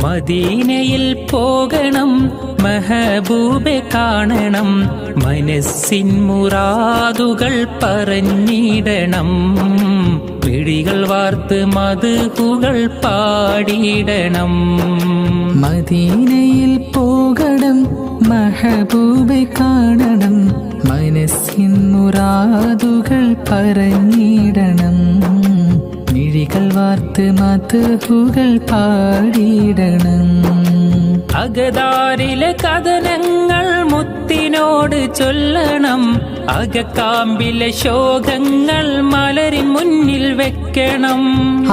മദീനയിൽ പോകണം, മെഹബൂബെ കാണണം, മനസ്സിൻ മുറാദുകൾ പറഞ്ഞിടണം, മിഴികൾ വാർത്ത് മദ്ഹുകൾ പാടിയിടണം. മദീനയിൽ പോകണം, മെഹബൂബെ കാണണം, മനസ്സിൻ മുറാദുകൾ പറഞ്ഞിടണം, മിഴികൾ വാർത്ത് മദ്ഹുകൾ പാടിയിടണം. അകതാരിലെ കഥനങ്ങൾ മുത്തിനോട് ചൊല്ലണം, അകക്കാമ്പിലെ ശോകങ്ങൾ മലരിൻ മുന്നിൽ വെക്കണം.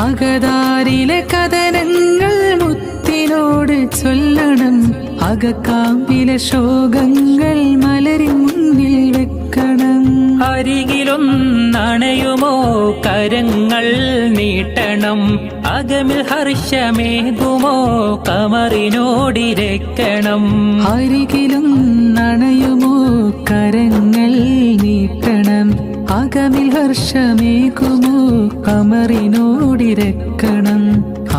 അകതാരിലെ കഥനങ്ങൾ മുത്തിനോട് ചൊല്ലണം, അകക്കാമ്പിലെ ശോകങ്ങൾ മലരിൻ മുന്നിൽ വെക്കണം. അരികിലൊന്നണയുമോ കരങ്ങൾ നീട്ടണം, അകമിൽ ഹർഷമേകുമോ കമറിനോടിരക്കണം. അരികിലും നണയുമോ കരങ്ങൾ നീട്ടണം, അകമിൽ ഹർഷമേകുമോ കമറിനോടിരക്കണം.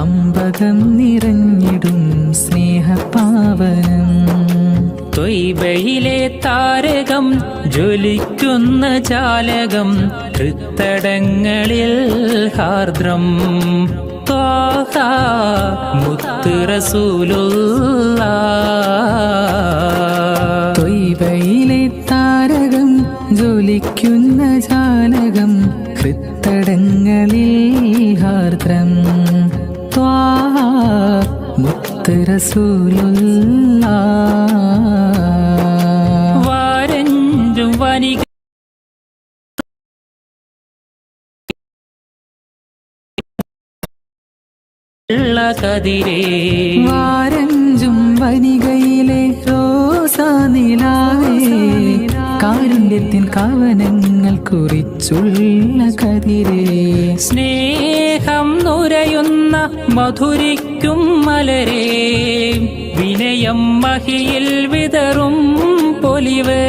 അമ്പകം നിറഞ്ഞിടും സ്നേഹപാവനം, ത്വയ്ബയിലെ താരകം ജ്വലിക്കുന്ന ജാലകം, ഹൃത്തടങ്ങളിൽ ഹാർദ്രം ത്വാഹ മുത്ത് റസൂലുള്ളാഹ്. ത്വയ്ബയിലെ താരകം ജ്വലിക്കുന്ന ജാലകം, ഹൃത്തടങ്ങളിൽ ഹാർദ്രം ത്വാഹ മുത്ത് റസൂലുള്ളാഹ്. വാരഞ്ചും വനിക കതിരേ, വാരഞ്ചും വനികയിലെ റോസാ നിലാവേ, കാരുണ്യത്തിൻ കവനങ്ങൾ കുറിച്ചുള്ള കതിരേ, സ്നേഹം നുരയുന്ന മധുരിക്കും മലരേ, വിനയം മഹിയിൽ വിതറും പൊലിവേ.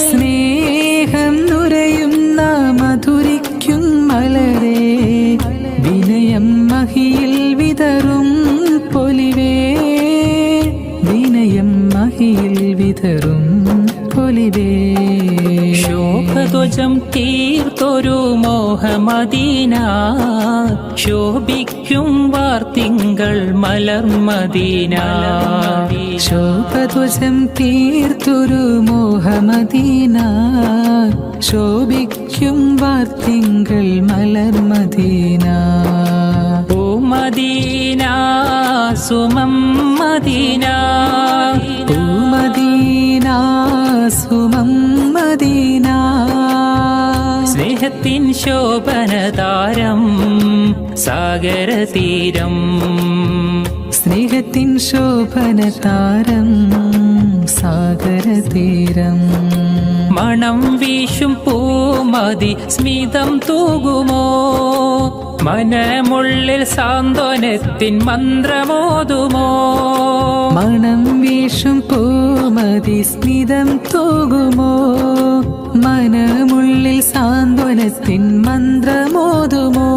സ്നേഹം നുരയുന്ന മധുരിക്കും മലരേ, വിനയം മഹിയിൽ വിതറും പൊലിവേ, വിനയം മഹിയിൽ വിതറും പൊലിവേ. ശോഭധ്വജം തീർത്തൊരു മോഹമദീന, ശോഭിക്കും വാർത്തിങ്കൾ മലർമദീന. ശോഭധ്വജം തീർത്തൊരു മോഹമദീന, ശോഭിക്കും വാർത്തിങ്കൾ മലർമദീന. ഓ മദീന സുമം മദീന, ഓ മദീന സുമം മദീന, സ്നേഹത്തിൻ ശോഭനതാരം സാഗരതീരം, സ്നേഹത്തിൻ ശോഭനതാരം സാഗരതീരം. മണം വീശും പൂമതി സ്മിതം തൂകുമോ, മനമുള്ളിൽ സാന്ത്വനത്തിൻ മന്ത്രമോതുമോ. മണം വീശും പൂമതി സ്മിതം തൂകുമോ, മനമുള്ളിൽ സാന്ത്വനത്തിൻ മന്ത്രമോതുമോ.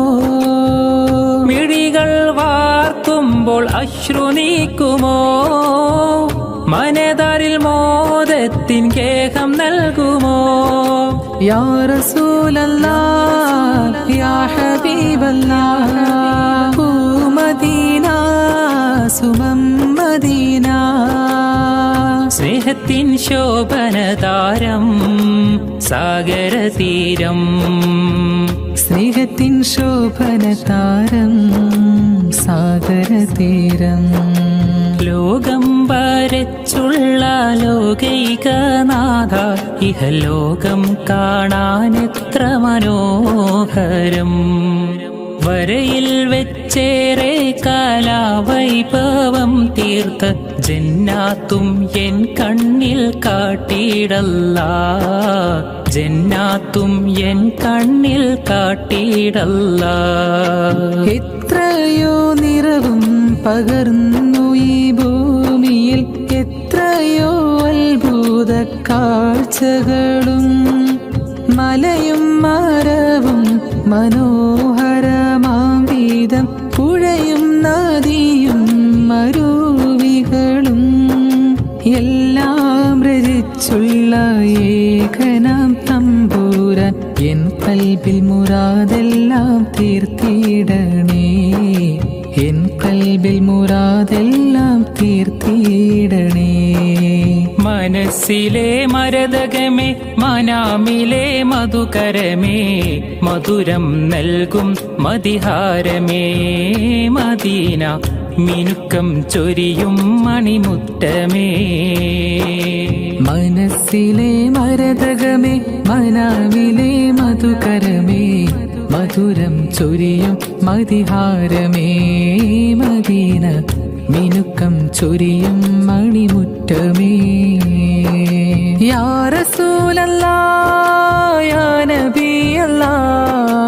മിഴികൾ വാർക്കുമ്പോൾ അശ്രു നീക്കുമോ, മനതാരിൽ മോദത്തിൻ കേഹം നൽകുമോ. യാ റസൂലല്ലാഹ് യാ ഹബീബല്ലാഹ്, ഓ മദീന സുമം മദീന. സ്നേഹത്തിൻ ശോഭനതാരം സാഗരതീരം, സ്നേഹത്തിൻ ശോഭനതാരം സാഗരതീരം. ലോകം വരച്ചുള്ള ലോകൈകനാഥ, ഇഹലോകം കാണാനെത്ര മനോഹരം. വരയിൽ വെച്ചേറെ കാലാവൈഭവം തീർത്ത ജന്നാത്തും എൻ കണ്ണിൽ കാട്ടിയിടല്ലാ, ജന്നാത്തും എൻ കണ്ണിൽ കാട്ടിയിടല്ലാ. എത്രയോ നിറവും പകർന്നു ഈ ഭൂമിയിൽ, എത്രയോ അത്ഭുത കാഴ്ചകളും മലയും മരവും മനോഹരമാം വീതം പുഴയും നദിയും മരുവികളും എല്ലാം രചിച്ചുള്ള ഏകനാം തമ്പുരാൻ എൻ കൽബിൽ മുറാദെല്ലാം തീർത്തിടണേ, എൻ കൽബിൽ മുറാദെല്ലാം തീർത്തിടണേ. മനസ്സിലെ മരതകമേ മനാമിലെ മധുകരമേ മധുരം നൽകും മതിഹാരമേ മദീന മിനുക്കം ചൊരിയും മണിമുറ്റമേ. മനസ്സിലെ മരതകമേ മനാവിലെ മധുകരമേ മധുരം ചൊരിയും മതിഹാരമേ മദീന മിനുക്കം ചൊരിയും മണിമുറ്റമേ. യാ റസൂലല്ലാഹ് യാ നബിയല്ലാഹ്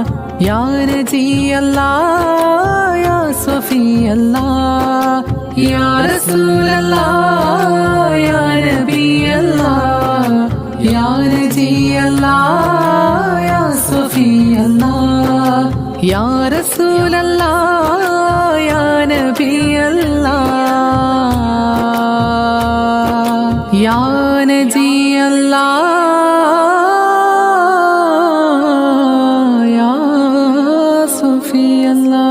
യാ നജിയല്ലാഹ് യാ സ്വഫിയല്ലാഹ് യാ റസൂലല്ലാഹ് യാ നബിയല്ലാഹ് യാ നജിയല്ലാഹ് യാ സ്വഫിയല്ലാഹ് യാ റസൂലല്ലാഹ് യാ നബിയല്ലാഹ് യാ നജിയല്ലാഹ് യാ സ്വഫിയല്ലാഹ്.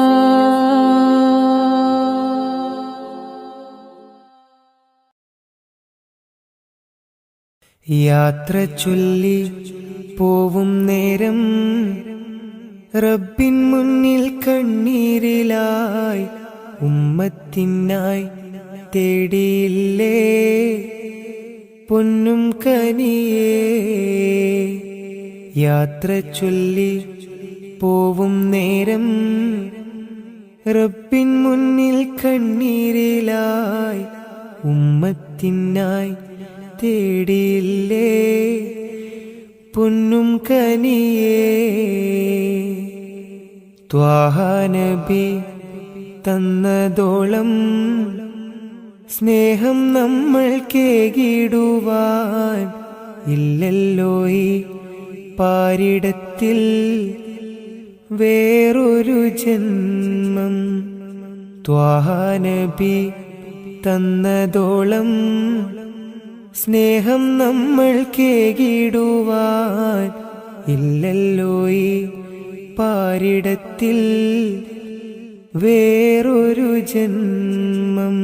യാത്ര ചൊല്ലി പോവും നേരം റബ്ബിൻ മുന്നിൽ കണ്ണീരിലായി ഉമ്മത്തിനായി തേടിയില്ലേ പൊന്നും കനിയേ. യാത്ര ചൊല്ലി പോവും നേരം റബ്ബിൻ മുന്നിൽ കണ്ണീരിലായി ഉമ്മത്തിനായി തേടിയില്ലേ പൊന്നും കനിയേ. ത്വാഹ നബി തന്നതോളം സ്നേഹം നമ്മൾ കേകിടുവാൻ ഇല്ലല്ലോ ഈ പാരിടത്തിൽ വേറൊരു ജന്മം. ത്വാഹ നബി തന്നതോളം സ്നേഹം നമ്മൾ കേകിടുവാൻ ഇല്ലല്ലോ ഈ പാരിടത്തിൽ വേറൊരു ജന്മം.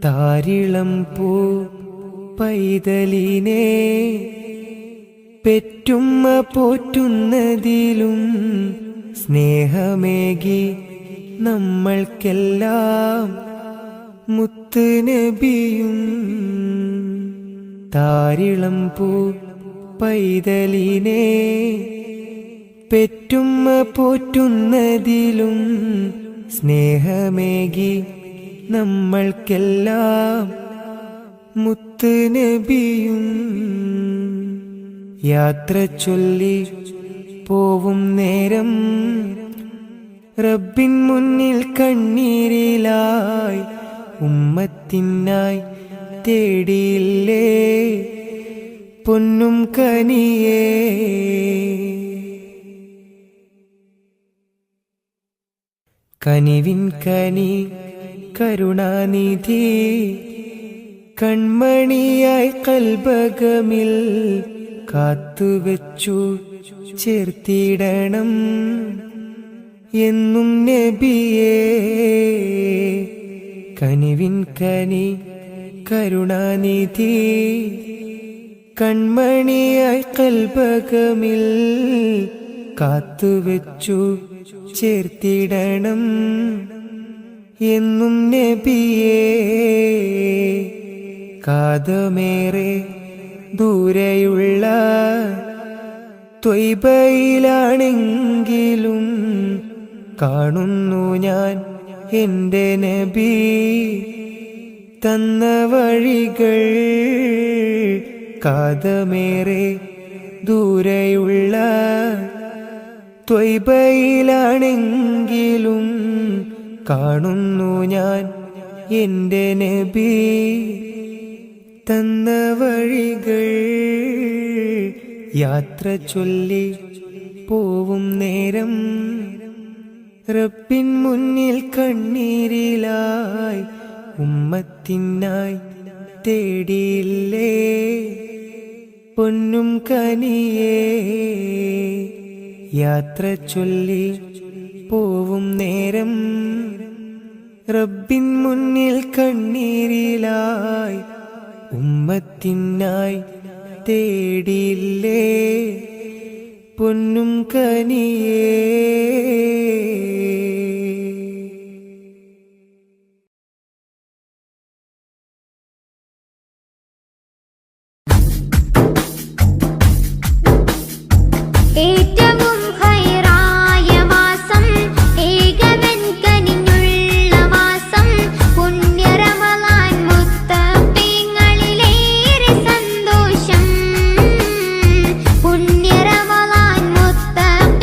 താരിളം പൂ പൈതലിനെ പെറ്റുമ്മ പോറ്റുന്നതിലും സ്നേഹമേകി നമ്മൾക്കെല്ലാം മുത്ത് നബിയും. താരിളം പൂ പൈതലിനെ പെറ്റുമ്മ പോറ്റുന്നതിലും സ്നേഹമേകി നമ്മൾക്കെല്ലാം മുത്ത് നബിയും. യാത്ര ചൊല്ലി പോവും നേരം റബ്ബിൻ മുന്നിൽ കണ്ണീരിലായി ഉമ്മത്തിനായി തേടിയില്ലേ പൊന്നും കനിയേ. കനിവിൻ കനി കരുണാനിധി കൺമണിയായി കൽബകമിൽ കാത്തുവെച്ചു ചേർത്തിടണം എന്നും നബിയേ. കനിവിൻ കനി കരുണാനിധി കൺമണിയായി കൽബകമിൽ കാത്തുവെച്ചു ചേർത്തിടണം എന്നും നബിയേ. കാതമേറെ ദൂരെയുള്ള ത്വയ്ബയിലാണെങ്കിലും കാണുന്നു ഞാൻ എൻ്റെ നബി തന്ന വഴികൾ. കാതമേറെ ദൂരെയുള്ള ത്വയ്ബയിലാണെങ്കിലും കാണുന്നു ഞാൻ എൻ്റെ നബി തന്ന വഴികൾ. യാത്ര ചൊല്ലി പോവും നേരം റബ്ബിൻ മുന്നിൽ കണ്ണീരിലായി ഉമ്മത്തിനായി തേടിയില്ലേ പൊന്നും കനിയേ. യാത്ര ചൊല്ലി പോവും നേരം റബ്ബിൻ മുന്നിൽ കണ്ണീരിലായി ഉമ്മത്തിനായി തേടിയില്ലേ പൊന്നും കനിയേ. ഏറ്റവും ഖൈറായ മാസം ഏകവൻ കനിഞ്ഞുള്ള മാസം പുണ്യ റമളാൻ മുത്തഖീങ്ങളിലേറെ സന്തോഷം പുണ്യ റമളാൻ മുത്തഖീങ്ങളിലേറെ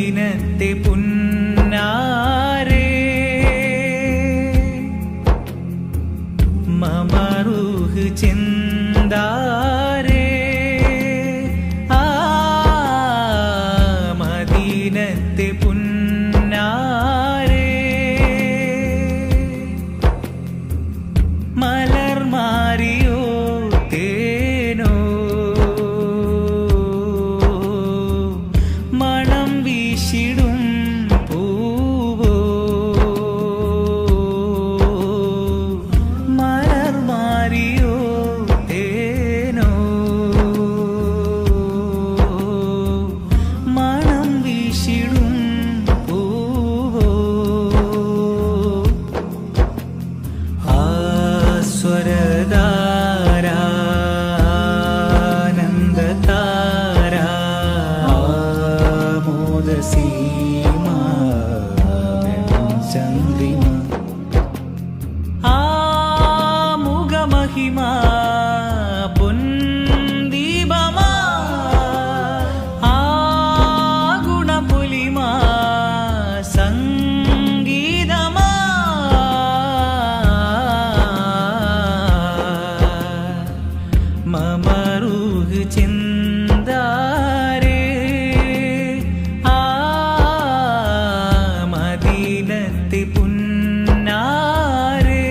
മദീനത്തെ പുന്നാരേ മമറൂഹ് ചിന്താരേ മദീനത്തെ പുന്നാരേ മലർ മാറിയോ തേനോ മണം വീശിടും പൂവോ മലർ മാറിയോ തേനോ മണം വീശിടും പൂവോ സ്വരധാരാനന്ദതാര മോദസീമ ചന്ദ്രിമ മുഖമഹിമ പൊൻദീപമാ ഗുണപുലിമ സംഗീതമാ മമറൂഹ് ചിന്താരേ മദീനത്തെ പുന്നാരേ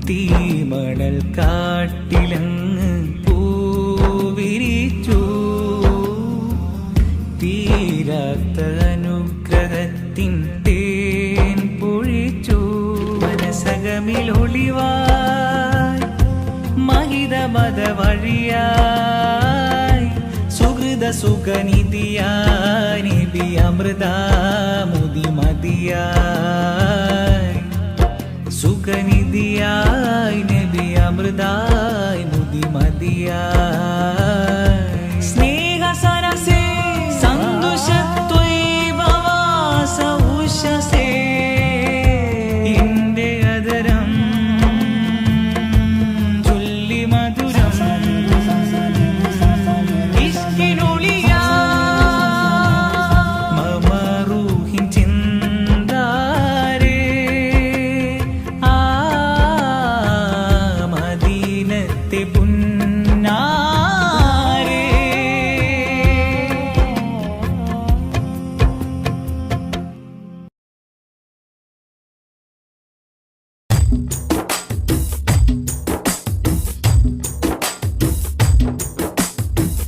തീമണൽ കാട്ടിലങ്ങ് പൂവിരിച്ചു തീരാത്ത അനുഗ്രഹത്തിൻ തേൻ പൊഴിച്ചു മനസകമിലൊളിവായി മഹിതമത വഴിയായി സുഹൃത സുഖനിധിയായി നിധി അമൃതാമുതി മതിയായി സുഖനിധിയായി നബി അമൃതായി മുതി മതിയായി സ്നേഹ സരസേ സന്തോഷത്വൈവവാസ ഉഷസേ ഇന്റെ അതരം ചൊല്ലി മധുരം ഇഷ്കിനൊളിയാ മമറൂഹിൻ ചിന്താരേ മദീനത്തെ പുന്നാരേ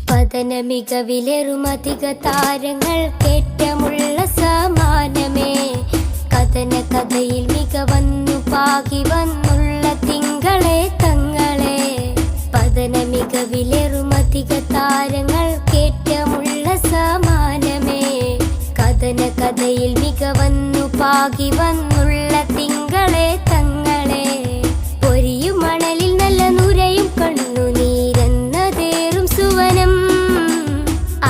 പതന മികവിലേറുമധിക താരങ്ങൾ കേറ്റമുള്ള സമാനമേ കഥന കഥയിൽ മികവന്നു പാകി വന്നുള്ള തിങ്കളെ തങ്ങളെ പതന മികവിലേറുമധിക താരങ്ങൾ കേറ്റമുള്ള സമാനമേ കഥന കഥയിൽ മികവന്നു പാകി വന്നുള്ള തിങ്കളെ തങ്ങളെ പൊരിയും മണലിൽ നല്ല നുരയും കണ്ണുനീരെന്നതേറും സുവനം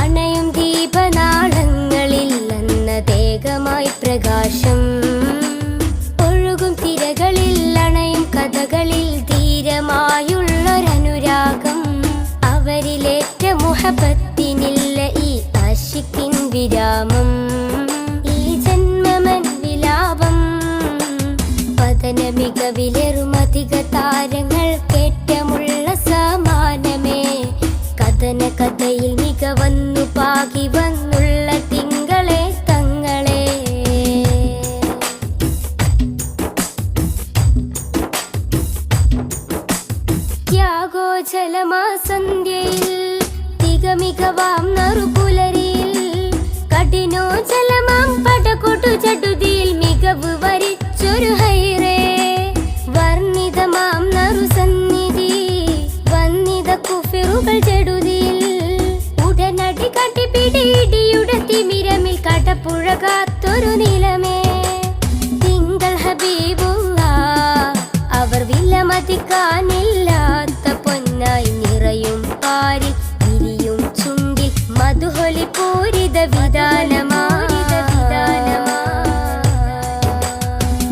അണയും ദീപനാളങ്ങളിൽ അന്നതേകമായി പ്രകാശം ഒഴുകും തിരകളിൽ അണയും കഥകളിൽ ധീരമായുള്ളൊരനുരാഗം അവരിലേറ്റ മുഹബത്തിനില്ല ഈ ആശിക്കിൻ വിരാമം ഈ ജന്മമൻ വിലാപം പതന മികവിലേറുമധിക താരങ്ങൾ കേറ്റമുള്ള സമാനമേ കഥന കഥയിൽ മികവന്നു പാകി വന്നുള്ള തിങ്കളെ തങ്ങളെ ത്യാഗോജലമാസന്ധ്യയിൽ തികമികവാം നറുപുലരിയിൽ കഠിനോജലമാം പടകൊട്ടു ചടുതിയിൽ മികവ് വരിച്ചൊരു ഹൈറേ വർണ്ണിതമാം നറുസന്നിധി വന്നിത കുഫിറുകൾ ചെടുതിയിൽ ഉടനടി കട്ടിപ്പിടിയുടെ തിമിരമിൽ കടപ്പുഴ കാത്തൊരു നിലമേ തിങ്കൾ ഹബീബുള്ള അവർ വിലമതിക്കാനില്ലാത്ത പൊന്നായി നിറയും പാരിൽ വിരിയും ചുണ്ടിൽ മധുഹൊലി പൂരിത വിധാനമാ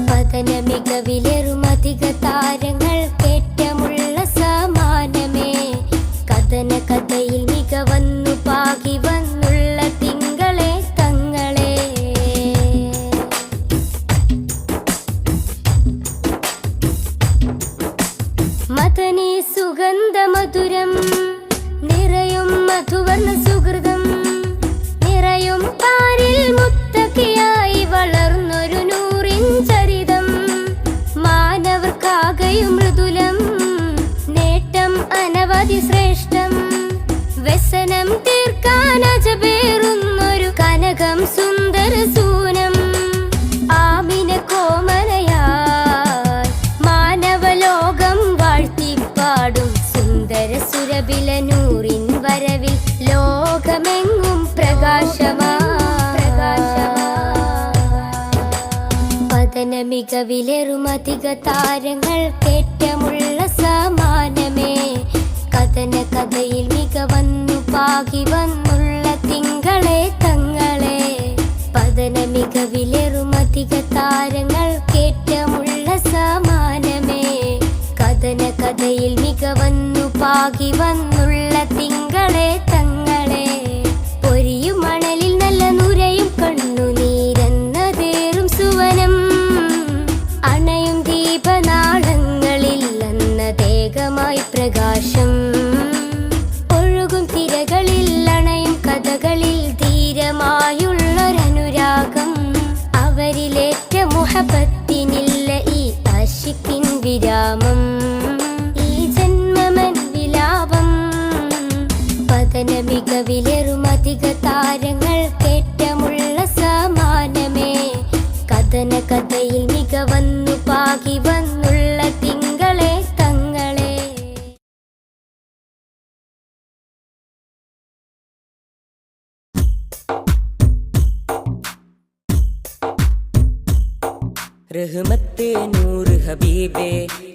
പതന മികവിലേറുമധിക താരങ്ങൾ കേറ്റമുള്ള സമാനമേ കഥന കഥയിൽ മികവന്നു പാക ലോകമെങ്ങും പ്രകാശമാ പതന മികവിലേറുമധിക താരങ്ങൾ കേറ്റമുള്ള സമാനമേ കഥന കഥയിൽ മികവന്നു പാകി വന്നുള്ള തിങ്കളെ തങ്ങളെ പതന മികവിലേറുമധിക താരങ്ങൾ കേറ്റമുള്ള സമാനമേ കഥന കഥയിൽ മികവന്നു പാകി വന്നുള്ള തിങ്കളെ തങ്ങളെ പൊരിയും മണലിൽ നല്ല നുരയും കണ്ണുനീരെന്നതേറും സുവനം അണയും ദീപനാളങ്ങളിൽ അന്നതേകമായി പ്രകാശം ഒഴുകും തിരകളിൽ അണയും കഥകളിൽ ധീരമായുള്ളൊരനുരാഗം അവരിലേറ്റ മുഹബത്തിനില്ല ഈ ആശിക്കിൻ വിരാമം ഈ ജന്മമൻ വിലാപം പതന മികവിലേറുമധിക താരങ്ങൾ കേറ്റമുള്ള സമാനമേ കഥന കഥയിൽ മികവന്നു പാകി വന്നുള്ള തിങ്കളെ തങ്ങളെ रहमते नूर हबीबे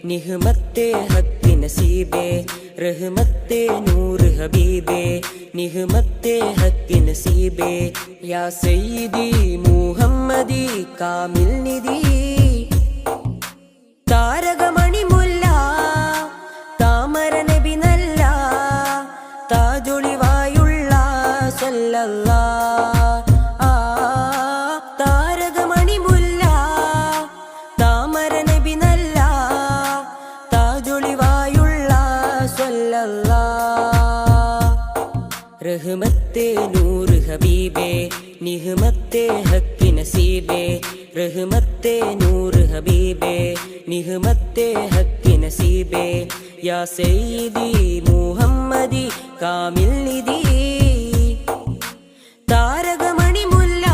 निहमते हक नसीबे रहमते नूर हबीबे निहमते हक नसीबे या सय्यदी मुहम्मदी कामिल निधि താരകമണി മുല്ല താമര നബി നല്ല താജൊളിവായുള്ള സല്ലല്ലാഹ് താരകമണി മുല്ല താമര നബി നല്ല താജൊളിവായുള്ള സല്ലല്ലാഹ് റഹ്മത്തെ നൂർ ഹബീബേ നിഹ്മത്തെ ഹക്ക് നസീബേ रहमते नूर हबीबे निहमते हक नसीबे या सय्यदी मुहम्मदी कामिल निधि താരകമണി മുല്ല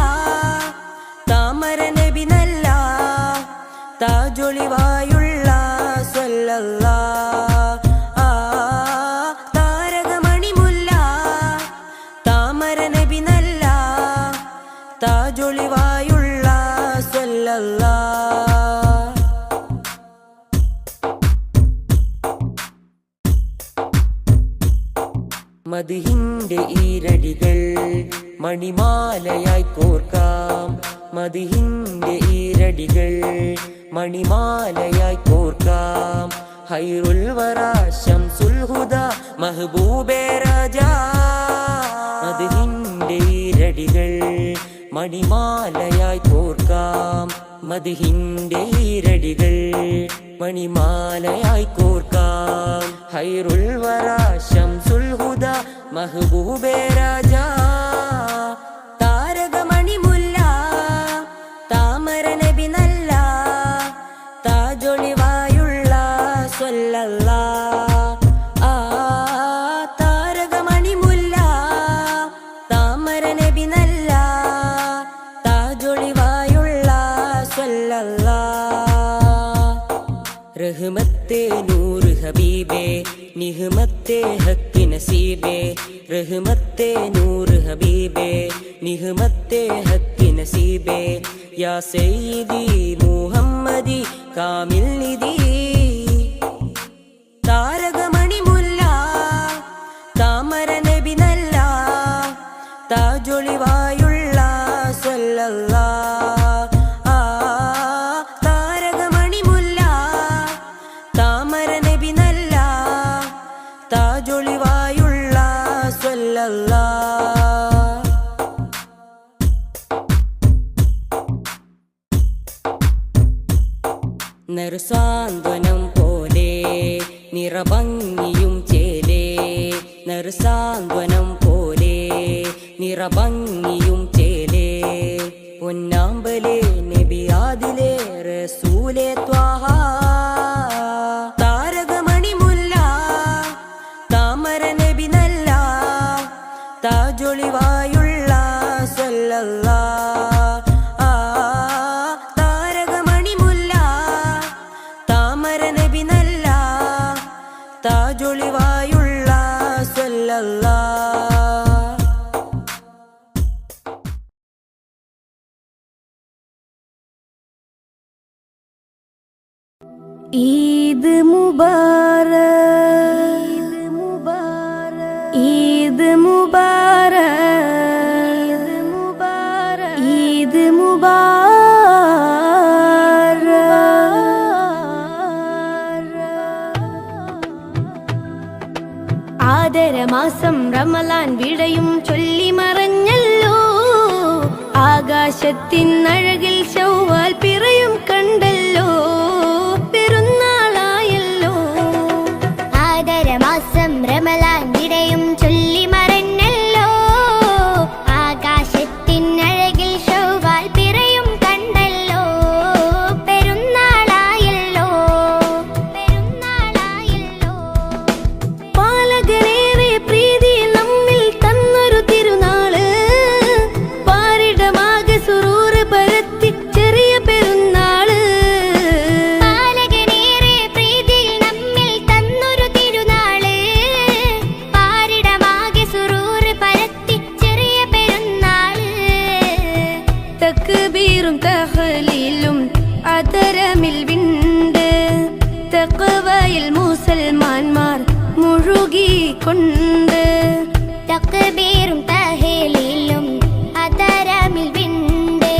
താമര നബി നല്ല താജൊളിവായുള്ള സല്ലല്ലാഹ് താരകമണി മുല്ല താമര നബി നല്ല താജൊളിവായുള്ള മദിഹിന്റെ ഈരടികൾ മണിമാലയായി കോർക്കാം മദിഹിന്റെ ഈരടികൾ മണിമാലയായി കോർക്കാം ഹൈറുൽ വറാ ശംസുൽ ഹുദാ മഹബൂബേ രാജാ മദിഹിന്റെ ഈരടികൾ മണിമാലയായി കോർക്കാം മദിഹിന്റെ ഈരടികൾ മണിമാലയായി കോർക്കാം ഹൈറുൽ വറാ ശംസുൽ ഹുദാ മഹബൂബേ രാജാ താരകമണി മുല്ല താമര നബി നല്ല താജൊളിവായുള്ള സല്ലല്ലാഹ് താരകമണി മുല്ല താമര നബി നല്ല താജൊളിവായുള്ള സല്ലല്ലാഹ് റഹ്മത്തെ നൂർ ഹബീബേ നിഹ്മത്തെ ഹക്ക് നസീബേ റഹ്മത്തെ നൂർ ഹബീബേ നിഹ്മത്തെ ഹക്ക് നസീബേ യാ സയ്യിദി മുഹമ്മദി കാമിൽ നിധി താരകമണി മുല്ല താമര നബി നല്ല താജൊളിവായുള്ള സല്ലല്ലാഹ് താരകമണി മുല്ല താമര നബി നല്ല താജൊളിവായുള്ള സല്ലല്ലാഹ് നറുസാന്ത്വനം പോലെ നിറഭംഗിയും ചേലേ നറുസാന്ത്വനം പോലെ നിറഭംഗിയും ചേലേ പൊന്നാമ്പലേ നബിയാദിലേ റസൂലേ ത്വാഹ താരകമണി മുല്ല താമര നബി നല്ല താജൊളിവായുള്ള സല്ലല്ലാഹ് താരകമണി മുല്ല താമര നബി നല്ല താജൊളിവായുള്ള സല്ലല്ലാഹ് ഈദ് മുബാരക് ഈദ് മുബാരക് ഈദ് മുബാരക് ആദരമാസം റമലാൻ വിടയും ചൊല്ലി മറഞ്ഞല്ലോ ആകാശത്തിനഴകിൽ ശൗവാൽ പിറയും കണ്ടല്ലോ പെരുന്നാളായല്ലോ ആദരമാസം റമലാൻ വിടയും ചൊല്ലി മറഞ്ഞല്ലോ ആകാശത്തിനഴകിൽ ശൗവാൽ പിറയും കണ്ടല്ലോ പെരുന്നാളായല്ലോ പെരുന്നാളായല്ലോ പാലകനേറെ പ്രീതി നമ്മിൽ തന്നൊരു തിരുനാള് പാരിടമാകെ സുറൂറ് പരത്തി ചെറിയ പെരുന്നാള് പാലകനേറെ പ്രീതി നമ്മിൽ തന്നൊരു തിരുനാള് പാരിടമാകെ സുറൂറ് പരത്തി ചെറിയ പെരുന്നാള് തക്ബീറും തഹ്ലീലും അതരമിൽ വിണ്ട് തഖ്വയിൽ മുസൽമാന്മാർ മുഴുകിക്കൊണ്ട് തക്ബീറും തഹ്ലീലും അതരമിൽ വിണ്ട്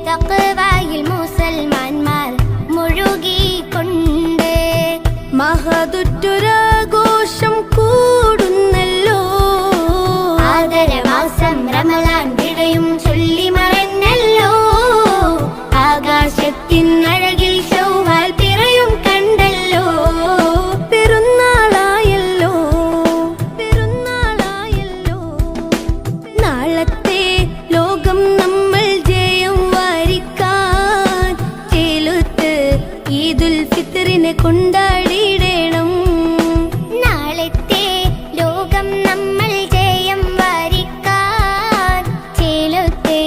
തഖ്വയിൽ മുസൽമാന്മാർ മുഴുകിക്കൊണ്ട് മഹദുറ്റൊരാഘോഷം കൂടുന്നല്ലോ ആദരമാസം റമലാൻ വിടയും ചൊല്ലി മറഞ്ഞല്ലോ ആകാശത്തിനഴകിൽ ശൗവാൽ പിറയും കണ്ടല്ലോ പെരുന്നാളായല്ലോ പെരുന്നാളായല്ലോ നാളത്തെ ലോകം നമ്മൾ ജയം വാരിക്കാൻ ചേലുത്ത് ഈദുൽ ഫിത്റിനെ കൊണ്ടാടിയിടണം നാളത്തെ ലോകം നമ്മൾ ജയം വാരിക്കാൻ ചേലുത്ത്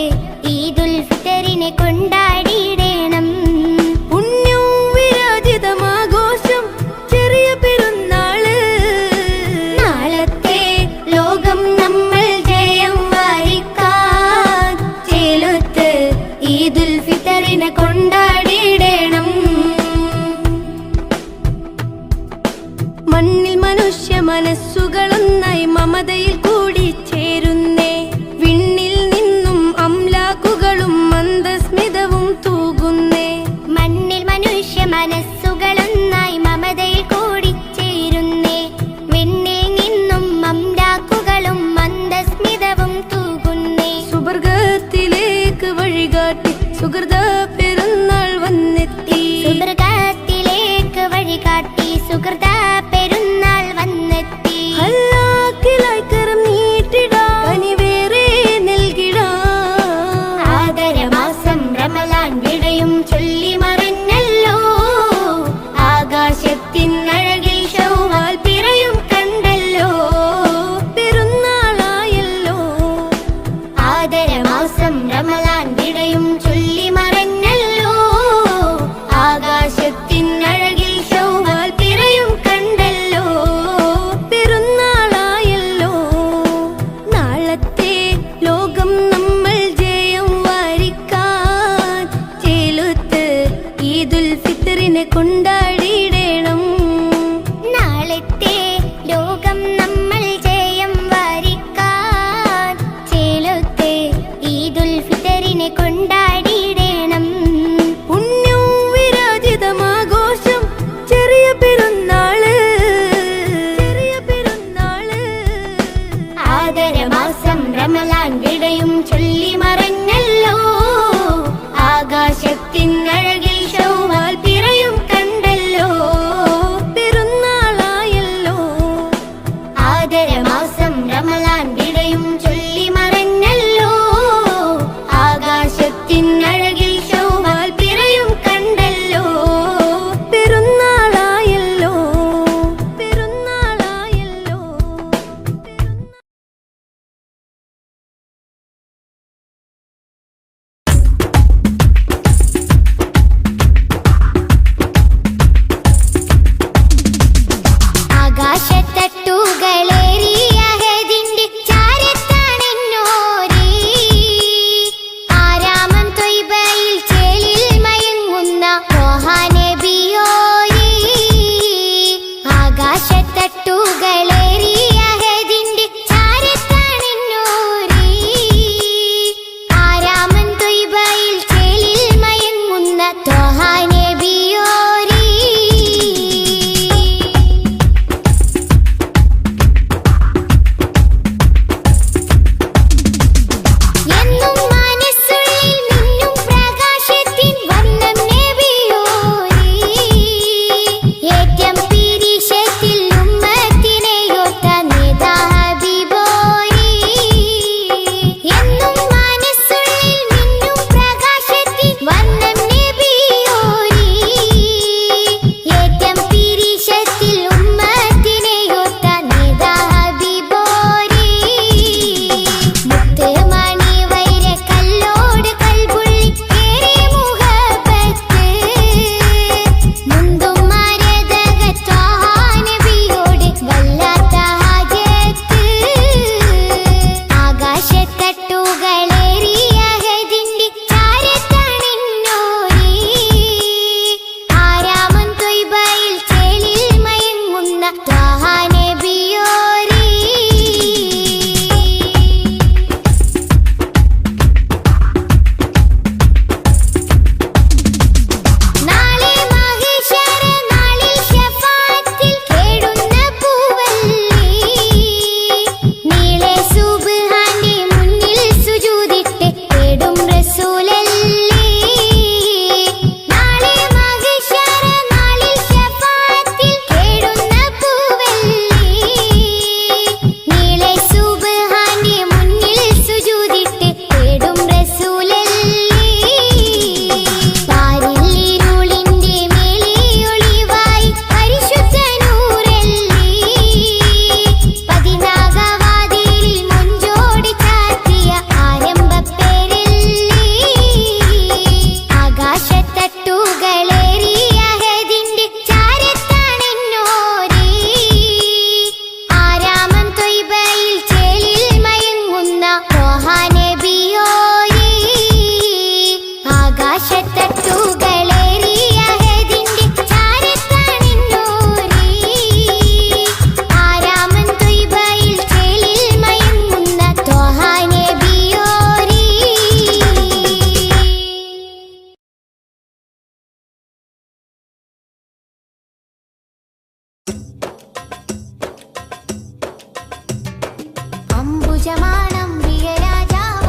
ഈദുൽ ഫിത്റിനെ കൊണ്ടാടിയിടണം പുണ്യവും വിരാജിതമാഘോഷം ചെറിയ പെരുന്നാള് നാളത്തെ ലോകം നമ്മൾ ജയം വാരിക്കാൻ ചേലുത്ത് ഈദുൽ ഫിത്റിനെ കൊണ്ടാടിയിടണം മണ്ണിൽ മനുഷ്യ മനസ്സുകളൊന്നായി മമതയിൽ കൂടി ചേരുന്നേ വിണ്ണിൽ നിന്നും അംലാക്കുകളും മന്ദസ്മിതവും തൂകുന്നേ മണ്ണിൽ മനുഷ്യ മനസ്സുകളൊന്നായി മമതയിൽ കൂടി ചേരുന്നേ വിണ്ണിൽ നിന്നും അംലാക്കുകളും മന്ദസ്മിതവും തൂകുന്നേ സുവർഗത്തിലേക്ക് വഴികാട്ടി സുഹൃത പെരുന്നാൾ വന്നെത്തി സുവർഗത്തിലേക്ക് വഴികാട്ടി സുഹൃത പെരുന്നാൾ വന്നെത്തി ഹല്ലാക്കിലായി കരം നീട്ടിടാം കനിവേറെ നൽകിടാം ആദരമാസം റമലാൻ വിടയും ചൊല്ലി മറഞ്ഞല്ലോ ആകാശത്തിനഴകിൽ ശൗവാൽ പിറയും കണ്ടല്ലോ പെരുന്നാളായല്ലോ ആദരമാസം റമലാൻ വിടയും ചൊല്ലി മറഞ്ഞല്ലോ ആകാശത്തിനഴകിൽ ശൗവാൽ പിറയും കണ്ടല്ലോ പെരുന്നാളായല്ലോ നാളത്തെ ലോകം നമ്മൾ ജയം വാരിക്കാൻ ചേലുത്ത് ഈദുൽ ഫിത്റിനെ കൊണ്ടാടിയിടണം നാളത്തെ ലോകം നമ്മൾ ജയം വാരിക്കാൻ ചേലുത്ത് ഈദുൽ ഫിത്റിനെ കൊണ്ടാടിയിടണം പുണ്യവും വിരാജിതമാഘോഷം ചെറിയ പെരുന്നാള് ചെറിയ പെരുന്നാള് ആദരമാസം റമലാൻ വിടയും ചൊല്ലി മറഞ്ഞല്ലോ ആകാശത്തിനഴകിൽ ശൗവാൽ പിറയും കണ്ടല്ലോ പെരുന്നാളായല്ലോ ആദരമാസം റമലാൻ വിടയും ചൊല്ലി മറഞ്ഞല്ലോ ആകാശത്തിനഴകിൽ ശൗവാൽ പിറയും കണ്ടല്ലോ പെരുന്നാളായല്ലോ പെരുന്നാളായല്ലോ ത്വഹാനബിയോരേ ആകാശത്തട്ടുകളേറിയ ഹദിന്റെ ചാരത്താണിന്നൂരേ ആരാമൻ ത്വയ്ബയിൽ ചേലിൽ മയങ്ങുന്ന ത്വഹാനബിയോരേ അംബുജമാനം പ്രിയരാജാവ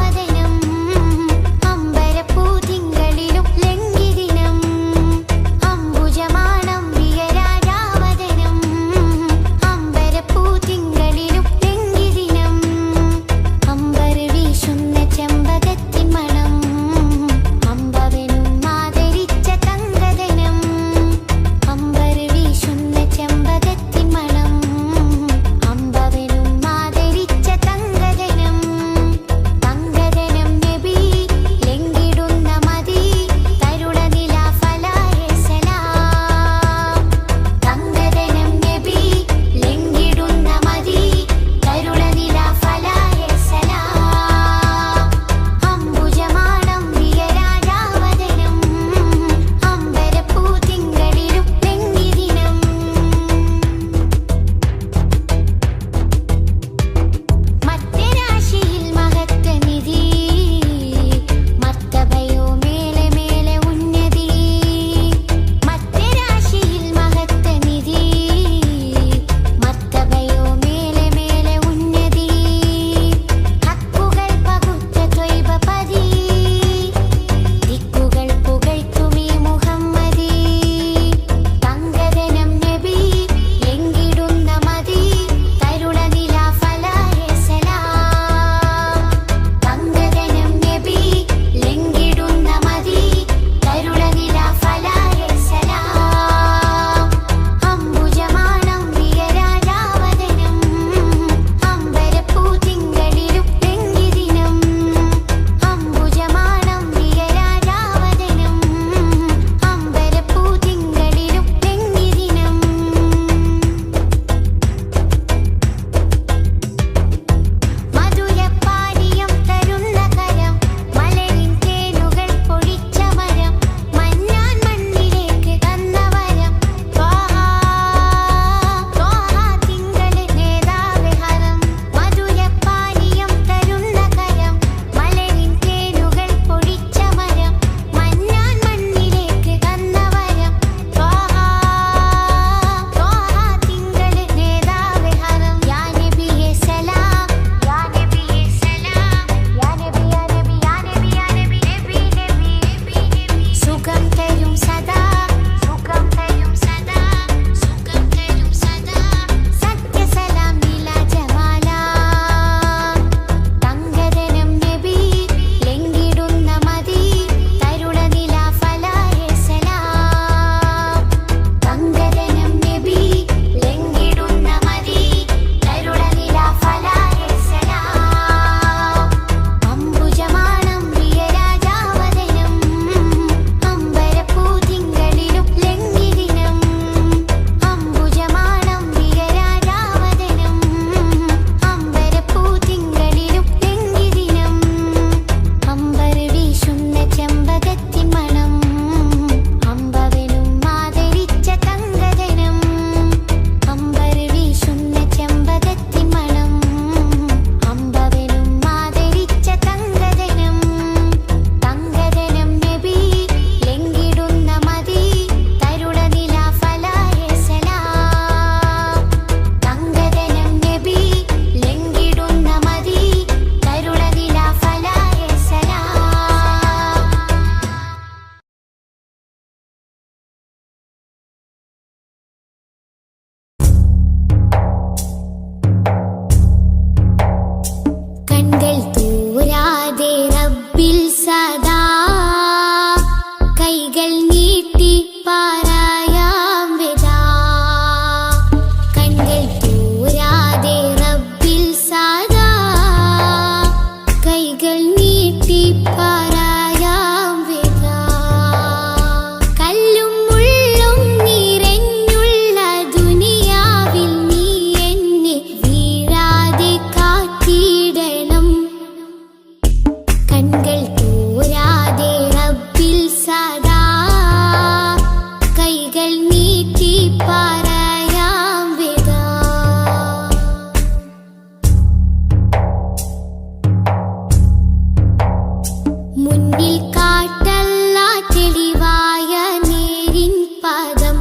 മുന്നിൽ കാട്ടല്ല തെളിവായ നേരിൻ പദം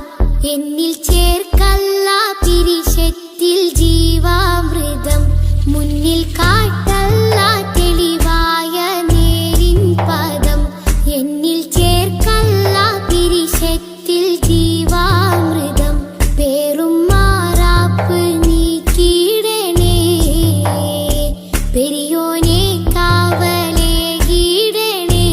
എന്നിൽ ചേർക്കല്ല പിരിശത്തിൽ ജീവാമൃതം മുന്നിൽ കാട്ടല്ല തെളിവായ നേരിൻ പദം എന്നിൽ ചേർക്കല്ല പിരിശത്തിൽ ജീവാമൃതം പേറും മാറാപ്പ് നീക്കിയിടണേ പെരിയോനെ കാവലേ കീടണേ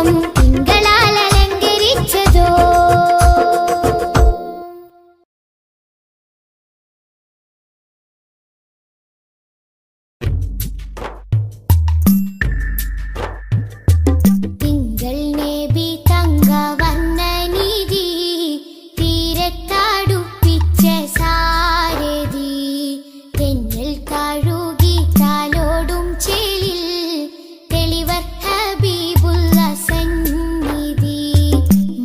ദീപം തിങ്കളാൽ അലങ്കരിച്ചതോ. തിങ്കൾ നബി തങ്കവർണ്ണനിധി തീരത്തടുപ്പിച്ച സാരഥി തെന്നൽ കഴുകി താലോടും ചേലിൽ തെളിവർ ഹബീബുള്ള സന്നിധി.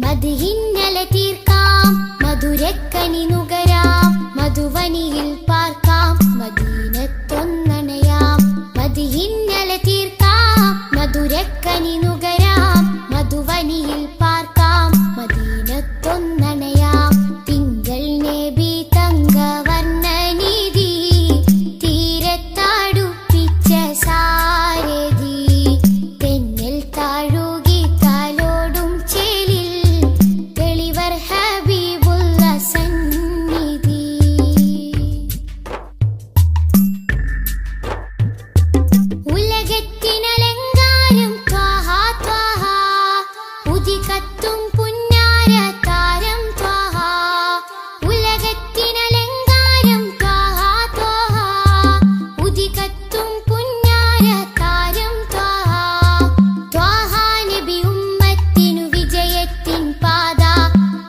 മദ്ഹിന്നല തീർക്കാം മധുരക്കനി നുകരാം മധുവനിയിൽ പാർക്കാം മദീനത്തൊന്നണയാം. മദ്ഹിന്നല തീർക്കാം മധുരക്കനി നുകരാം മധുവനിയിൽ പാർക്കാം മദീനത്തൊന്നണയാം. തിങ്കൾ നബി തങ്കവർണ്ണനിധി തീരത്തടുപ്പിച്ച സാരഥി തെന്നൽ താഴുകി താലോടും ചേലിൽ തെളിവർ ഹബീബുള്ള സന്നിധി. ഉലകത്തിനലങ്കാരം ത്വാഹ ത്വാഹ ഉദികത്തും പുന്നാര താരം ത്വാഹ. ഉലകത്തിനലങ്കാരം ത്വാഹ ത്വാഹ ഉദികത്തും പുന്നാര താരം ത്വാഹ. ത്വാഹ നബി ഉമ്മത്തിനു വിജയത്തിൻ പാത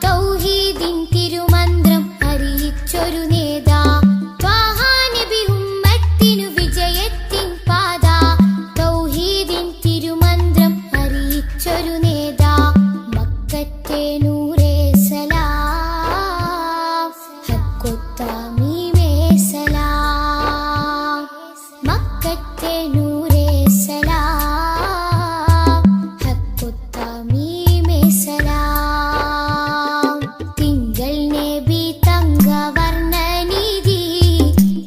തൗഹീദിൻ തിരുമന്ത്രം അറിയിച്ചൊരു നേതാ. ത്വാഹ നബി ഉമ്മത്തിനു വിജയത്തിൻ പാത തൗഹീദിൻ തിരുമന്ത്രം അറിയിച്ചൊരു നേതാ. മക്കത്തെ നൂറേ സലാം ഹക്കൊത്താമീമേ സലാം. മക്കത്തെ നൂറേ സലാം ഹക്കൊത്താമീമേ സലാം. തിങ്കൾ നബി തങ്കവർണ്ണനിധി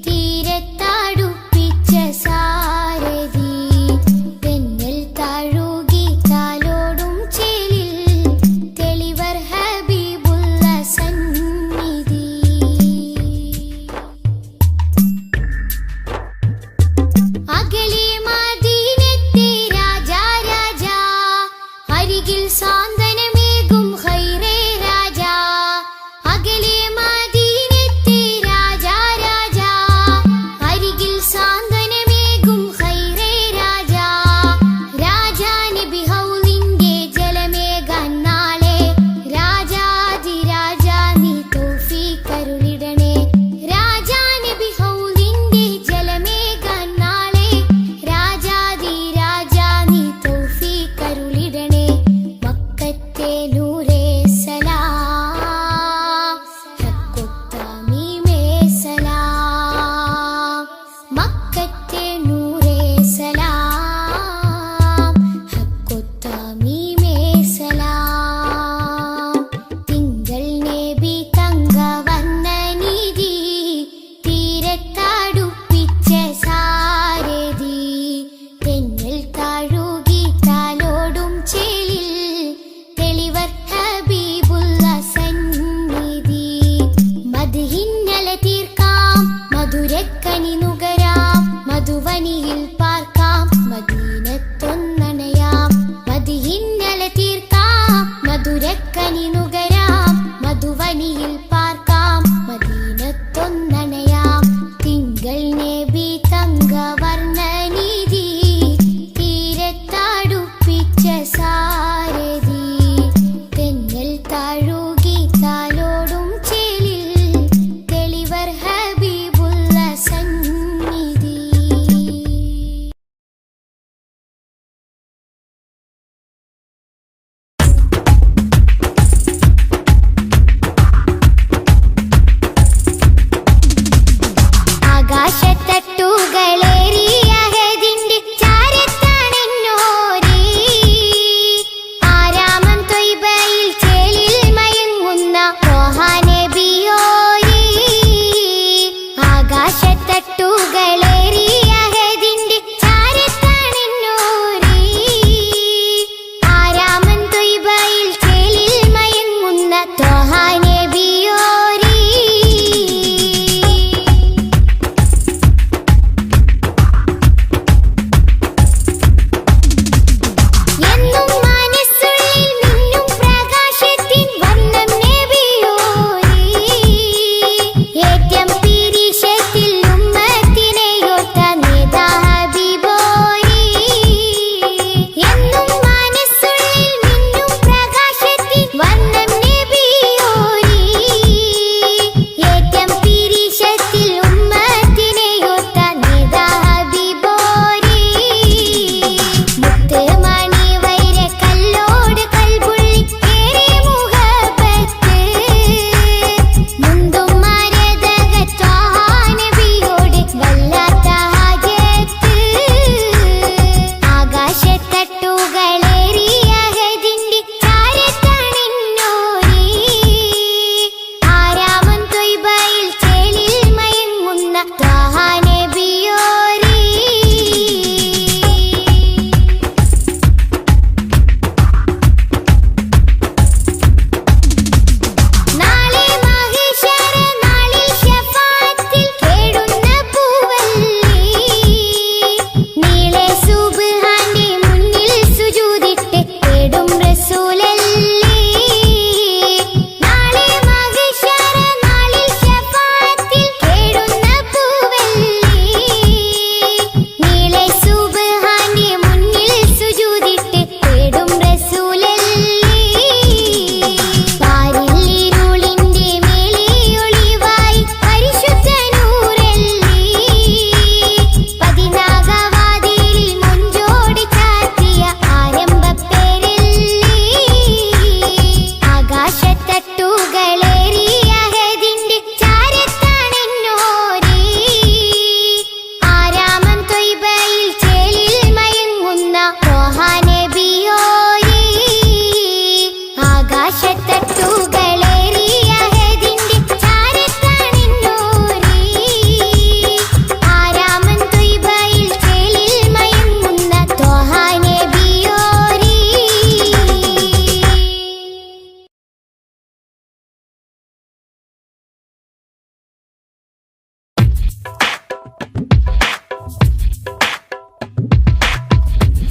തീരത്തടുപ്പിച്ച സാരഥി തെന്നൽ താഴുകി താലോടും ചേലിൽ തെളിവർ ഹബീബുള്ള സന്നിധി. അകലെ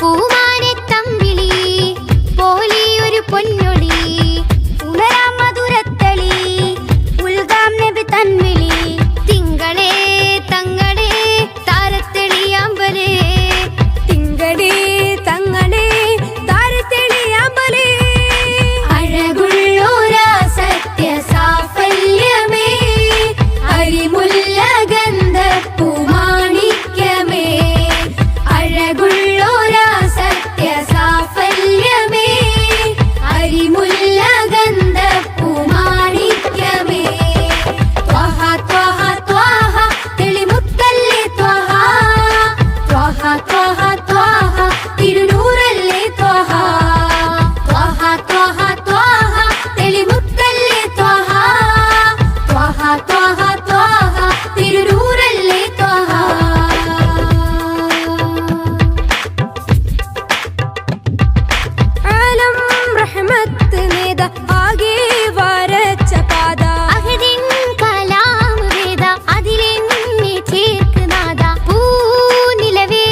പൂമാനെ തമ്പിളി പോലിയൊരു പൊന്നൊളി ഉണരാം മധുരത്തളി ഉൽഗാം നബി തൻവിളി തിങ്കളേ തങ്ങളെ താരത്തെളിയാമ്പലേ തിങ്കളേ തങ്ങളെ താരത്തെളിയാമ്പലേ അഴകുള്ളോരാ സത്യ സാഫല്യമേ അരിമുല്ല ഗന്ധ പൂമാണിക്യമേ അഴകുള്ളോരാ സത്യ സാഫല്യമേ അരിമുല്ല ഗന്ധ പൂമാണിക്യമേ ത്വഹ ത്വഹ ത്വഹ തെളിമുത്തല്ലേ ത്വഹ ത്വഹ ത്വഹ ത്വഹ തിരുനൂറല്ലേ ത്വഹ ത്വഹ ത്വഹ ത്വഹ തെളിമുത്തല്ലേ ത്വഹ ത്വഹ ത്വഹ ത്വഹ തിരുനൂറല്ലേ ത്വഹ ആലം റഹ്മത്ത് നേദ ആകെ വരച്ച പാത അഹദിൻ കലാം വേദ അതിലെന്നെ ചേർക്കുനാദ പൂനിലവേ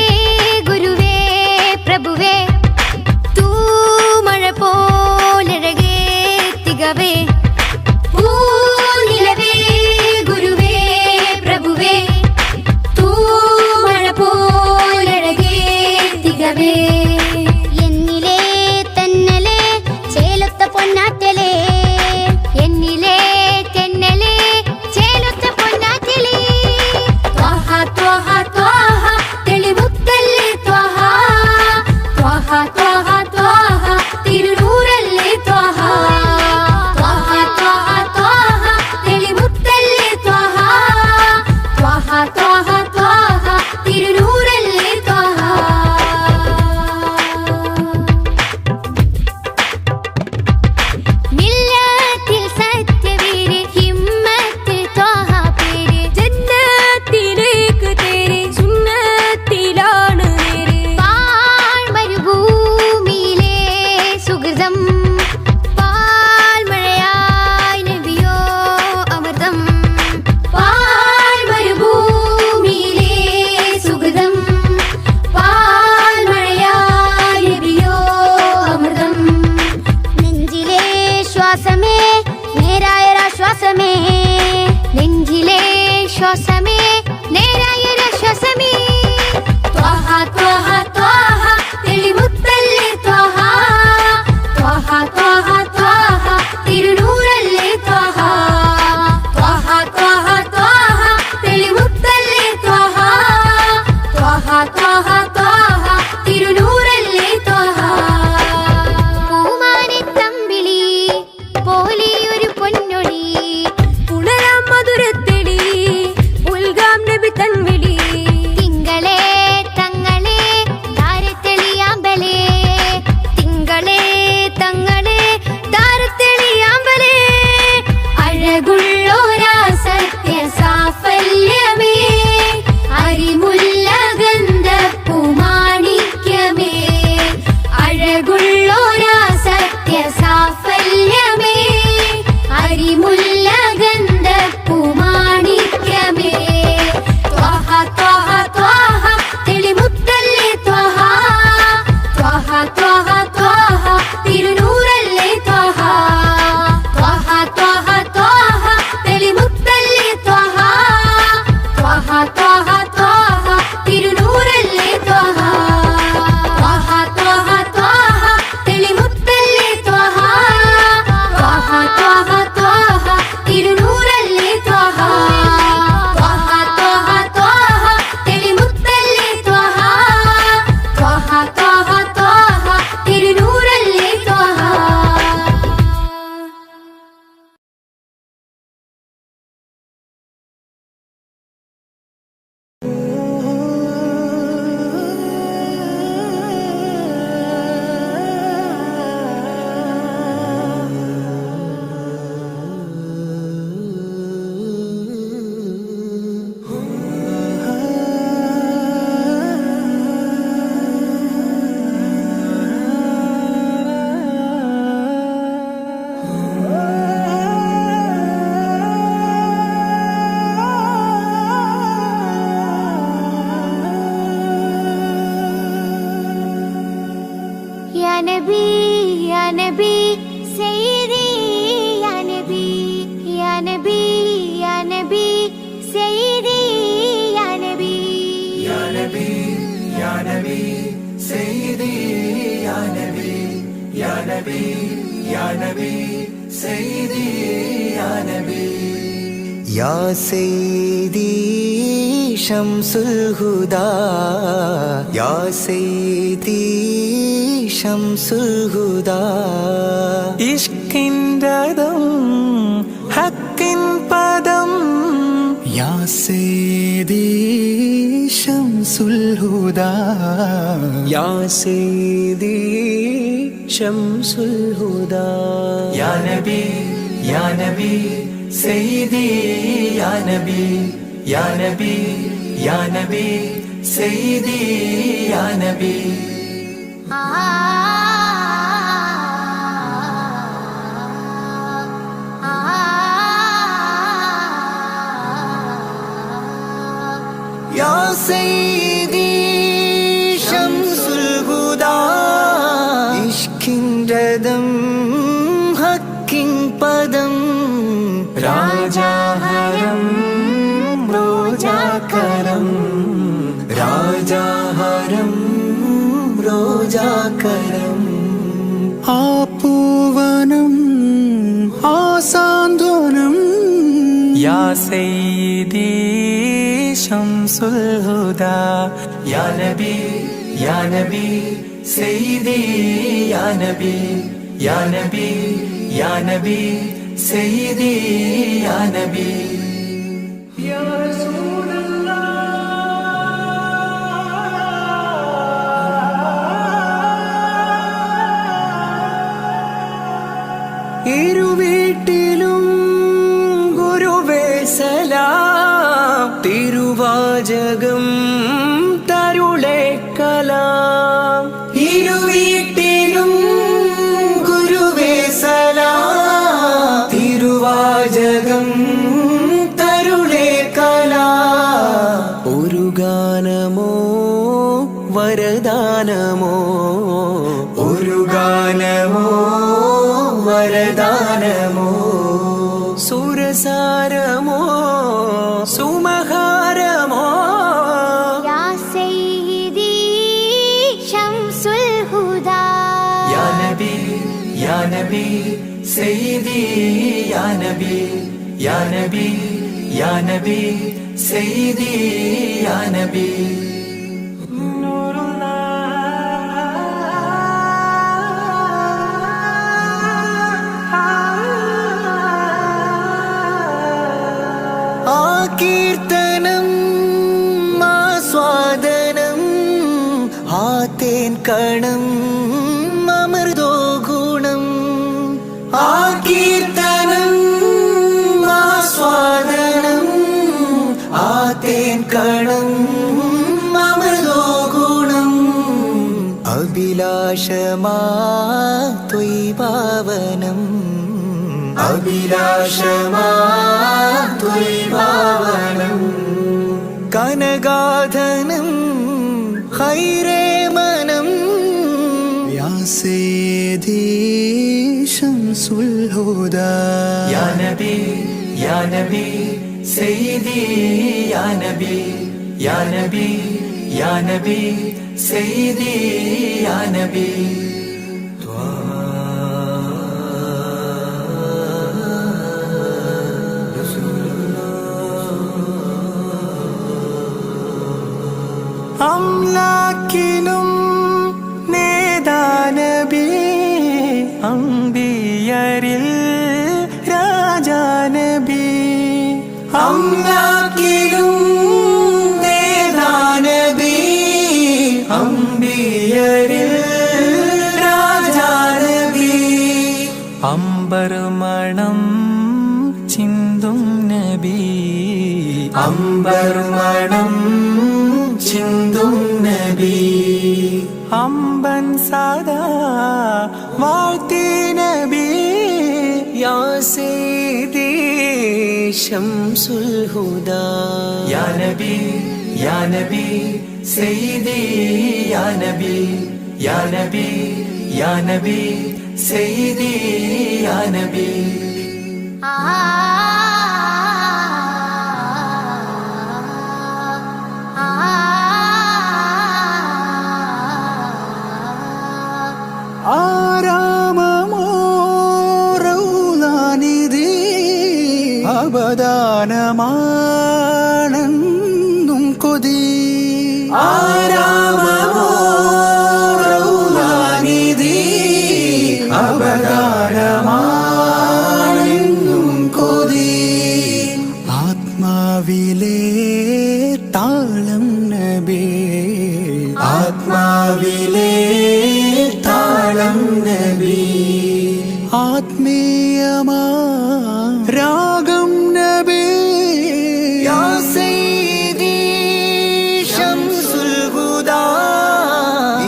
നബി യാ നബി സയ്യിദി യാ നബി യാ നബി യാ നബി സയ്യിദി യാ നബി യാ നബി യാ നബി സയ്യിദി യാ നബി യാ നബി യാ നബി സയ്യിദി യാ നബി യാ സയ്യിദി ശംസുൽ ഹുദാ യാ സയ്യിദി ശംസുൽ ഹുദാ ഇഷ്കിൻ രഥം ഹക്കിൻ പദം യാ സയ്യിദി ശംസുൽ ഹുദാ യാ സയ്യിദി ശംസുൽ ഹുദാ യാ നബി യാ നബി സയ്യിദി യാ നബി യാ നബി യാ നബി സയ്യിദി യാ നബി യാ സയ്യിദി ശംസുൽ ഹുദാ ഇഷ്കിൻ രഥം ഹക്കിൻ പദം രാജാഹരം റോജാകരം രാജാഹരം റോജാകരം ആ പൂവനം ആ സാന്ത്വനം യാ സയ്യിദി ശംസുൽ ഹുദാ യാ നബി യാ നബി സയ്യിദി യാ നബി യാ നബി യാ നബി സയ്യിദി യാ നബി യാ ഇരുവീട്ടിലും ഗുരുവേ സലാം തിരുവാചകം തരുളേ കലാം ഇരുവീട്ടിലും ഗുരുവേ സലാം തിരുവാചകം തരുളേ കലാം ഒരു ഗാനമോ വരദാനമോ ഒരു ഗാനമോ വരദാനമോ സുരസാരമോ സുമഹാരമോ യാ സയ്യിദി ശംസുൽ ഹുദാ യാ നബി യാ നബി സയ്യിദി യാ നബി യാ നബി യാ നബി സയ്യിദി യാ നബി കീർത്തനം ആസ്വാദനം ആ തേൻ കണം അമൃതോ ഗുണം ആ കീർത്തനം ആസ്വാദനം ആ തേൻ കണം അമൃതോ ഗുണം അഭിലാഷമാ ത്വൈഭാവനം അഭിലാഷമാ ത്വൈഭാവനം കനകാധനം ഖൈരേ മനം യാ സയ്യിദി ശംസുൽ ഹുദാ യാ നബി യാ നബി സയ്യിദി യാ നബി യാ നബി യാ നബി സയ്യിദി യാ നബി അംലാക്കിനും നേദാനബി അംബിയരിൽ രാജാനബി അംലാക്കിനും നേദാനബി അംബിയരിൽ രാജാനബി അംബർ മണം ചിന്തും നബി അംബർ മണം ചിന്തും നബി അമ്പൻ സദാ വാഴ്ത്തി നബി യാ സയ്യിദി ശംസുൽ ഹുദാ യാ നബി യാ നബി സയ്യിദി യാ നബി യാ നബി യാ നബി സയ്യിദി യാ നബി ആരാമമോറൗലാനിധി അബദാനമാണെന്നും കൊതി ആരാമമോറൗലാനിധി അബദാനമാണെന്നും കൊതി ആത്മാവിലെ താളം നബി ആത്മാവിലെ താളം നബി ആത്മീയമാ രാഗം നബി യാ സയ്യിദി ശംസുൽ ഹുദാ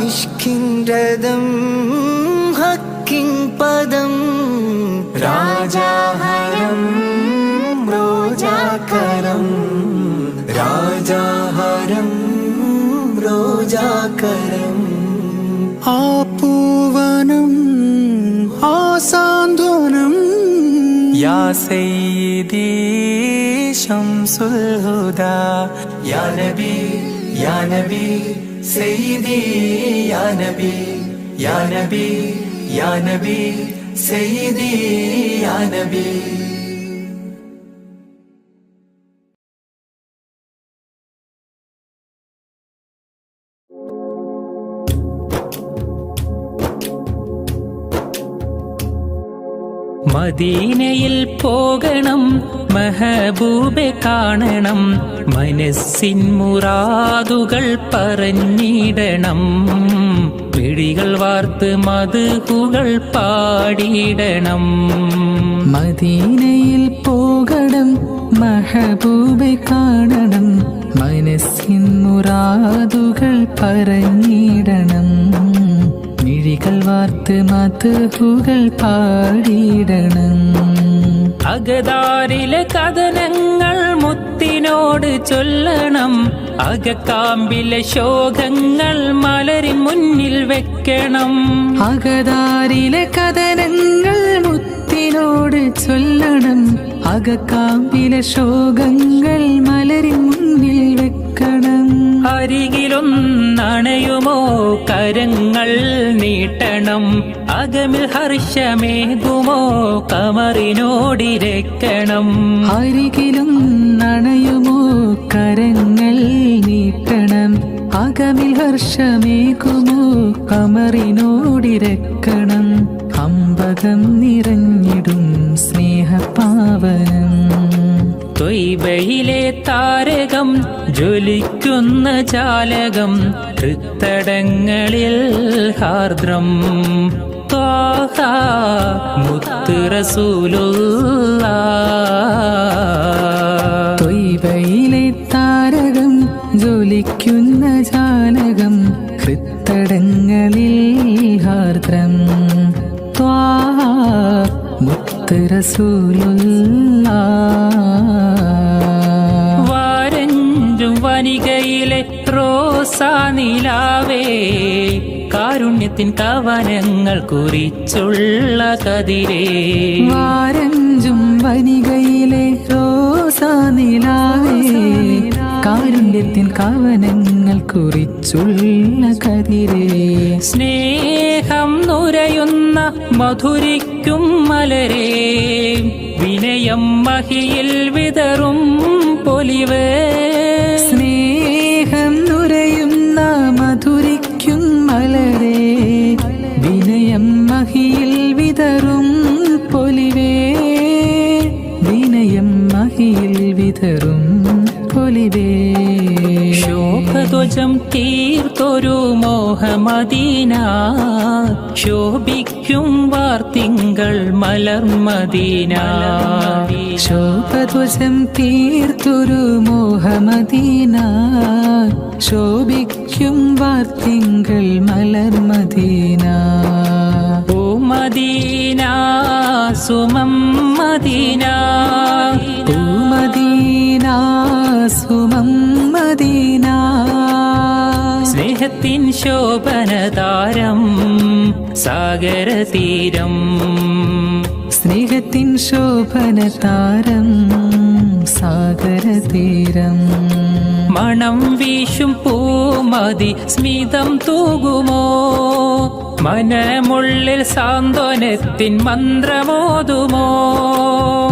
ഇഷ്കിൻ രഥം ഹക്കിൻ പദം രാജാഹരം റോജാകരം രാജാഹരം റോജാകരം ആ പൂവനം ആ സാന്ത്വനം യാ സയ്യിദി ശംസുൽ ഹുദാ യാ നബി യാ നബി സയ്യിദി യാ നബി യാ നബി യാ നബി സയ്യിദി യാ നബി മദീനയിൽ പോകണം മെഹബൂബെ കാണണം മനസ്സിൻ മുറാദുകൾ പറഞ്ഞിടണം മിഴികൾ വാർത്ത് മദ്ഹുകൾ പാടിയിടണം മദീനയിൽ പോകണം മെഹബൂബെ കാണണം മനസ്സിൻ മുറാദുകൾ പറഞ്ഞിടണം മിഴികൾ വാർത്ത് മദ്ഹുകൾ പാടിയിടണം അകതാരിലെ കഥനങ്ങൾ മുത്തിനോട് ചൊല്ലണം അകക്കാമ്പിലെ ശോകങ്ങൾ മലരി മുന്നിൽ വെക്കണം അകതാരിലെ കഥനങ്ങൾ മുത്തിനോട് ചൊല്ലണം അകക്കാമ്പിലെ ശോകങ്ങൾ മലരി മുന്നിൽ വെക്കണം അരികിലൊന്നണയുമോ കരങ്ങൾ നീട്ടണം അകമിൽ ഹർഷമേകുമോ കമറിനോടിരക്കണം അരികിലും നണയുമോ കരങ്ങൾ നീട്ടണം അകമിൽ ഹർഷമേകുമോ കമറിനോടിരക്കണം അമ്പകം നിറഞ്ഞിടും സ്നേഹപാവനം ത്വയ്ബയിലെ താരകം ജ്വലിക്കുന്ന ജാലകം ഹൃത്തടങ്ങളിൽ ഹാർദ്രം ത്വാഹ മുത്ത് റസൂലുള്ളാഹ് ത്വയ്ബയിലെ താരകം ജ്വലിക്കുന്ന ജാലകം ഹൃത്തടങ്ങളിൽ ഹാർദ്രം ത്വാഹ മുത്ത് റസൂലുള്ളാഹ് വാരഞ്ചും വനികയിലെ റോസാ നിലാവേ കാരുണ്യത്തിൻ കവനങ്ങൾ കുറിച്ചുള്ള കതിരേ വാരഞ്ചും വനികയിലെ റോസാ നിലാവേ കാരുണ്യത്തിൻ കവനങ്ങൾ കുറിച്ചുള്ള കതിരേ സ്നേഹം നുരയുന്ന മധുരിക്കും മലരേ വിനയം മഹിയിൽ വിതറും പൊലിവേ സ്നേഹം നുരയുന്ന മധുരിക്കും മലരേ വിനയം മഹിയിൽ വിതറും പൊലിവേ വിനയം മഹിയിൽ വിതറും പൊലിവേ ശോഭധ്വജം തീർത്തൊരു മോഹമദീന ശോഭിക്കും വാർത്തിങ്കൾ മലർമദീന ശോഭധ്വജം തീർത്തൊരു മോഹമദീന ശോഭിക്കും വാർത്തിങ്കൾ മലർമദീന ഓ മദീന സുമം മദീന ഓ മദീന സുമം മദീന സ്നേഹ സ്നേഹത്തിൻ ശോഭനതാരം സാഗരതീരം സ്നേഹത്തിൻ ശോഭനതാരം സാഗരതീരം മണം വീശും പൂമതി സ്മിതം തൂകുമോ മനമുള്ളിൽ സാന്ത്വനത്തിൻ മന്ത്രമോതുമോ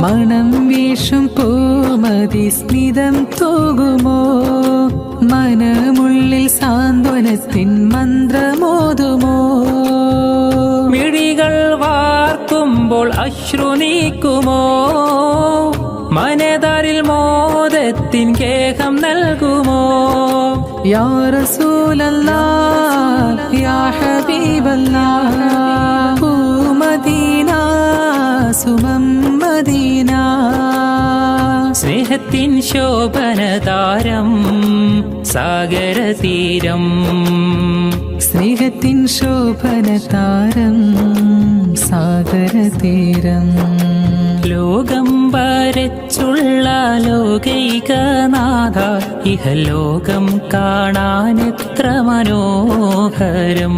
മണം വീശും പൂമതി സ്മിതം തൂകുമോ മനമുള്ളിൽ സാന്ത്വനത്തിൻ മന്ത്രമോതുമോ മിഴികൾ വാർക്കുമ്പോൾ അശ്രു നീക്കുമോ മനതാരിൽ മോദത്തിൻ കേഹം നൽകുമോ യാ റസൂലല്ലാഹ് യാ ഹബീബല്ലാഹ് മദീന സുമം മദീന സ്നേഹത്തിൻ ശോഭനതാരം സാഗരതീരം സ്നേഹത്തിൻ ശോഭനതാരം സാഗരതീരം ലോകം വരച്ചുള്ള ലോകൈകനാഥ ഇഹലോകം കാണാനെത്ര മനോഹരം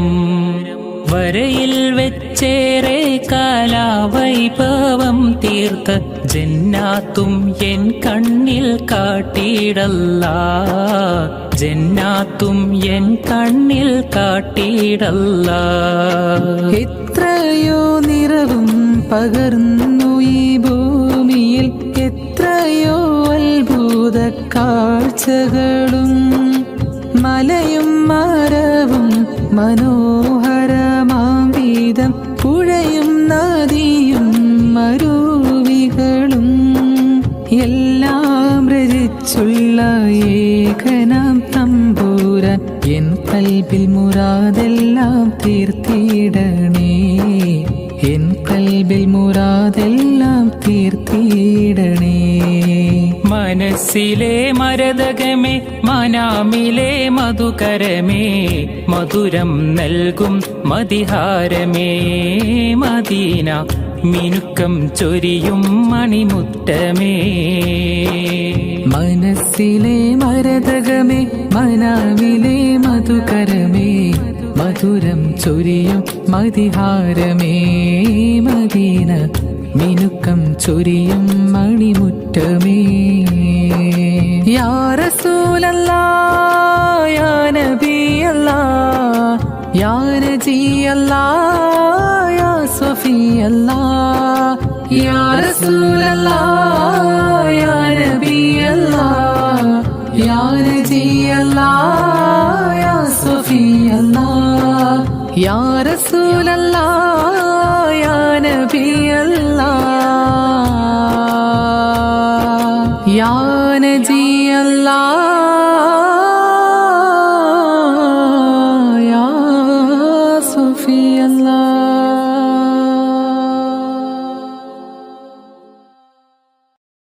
വരയിൽ വെച്ചേറെ കലാവൈഭവം തീർത്ത ജന്നാത്തും എൻ കണ്ണിൽ കാട്ടിയിടല്ല ജന്നാത്തും എൻ കണ്ണിൽ കാട്ടിയിടല്ല എത്രയോ നിറവും പകർന്നു ഈ ഭൂമിയിൽ എത്രയോ അത്ഭുത കാഴ്ചകളും മലയും മരവും മനോഹരമാം വീതം പുഴയും നദിയും മരുവികളും എല്ലാം രചിച്ചുള്ള ഏകനാം തമ്പൂരാൻ എൻ കൽബിൽ മുറാദെല്ലാം തീർത്തിടണേ എൻ കൽബിൽ മുറാദെല്ലാം തീർത്തിടണേ മനസ്സിലെ മരതകമേ മനാമിലെ മധുകരമേ മധുരം നൽകും മതിഹാരമേ മദീന മിനുക്കം ചൊരിയും മണിമുറ്റമേ മനസ്സിലെ മരതകമേ മനാവിലെ മധുകരമേ മധുരം ചൊരിയും മതിഹാരമേ മദീന മിനുക്കം ചൊരിയും മണിമുറ്റമേ യാ റസൂലല്ലാഹ് യാ നബിയല്ലാഹ് യാ നജിയല്ലാഹ് യാ സഫിയല്ലാഹ് യാ റസൂലല്ലാഹ് യാ നബിയല്ലാഹ് യാ നജിയല്ലാഹ് യാ സഫിയല്ലാഹ് യാ റസൂലല്ലാഹ് യാ നബിയല്ലാഹ് യാ നജിയല്ലാഹ് യാ സഫിയല്ലാഹ്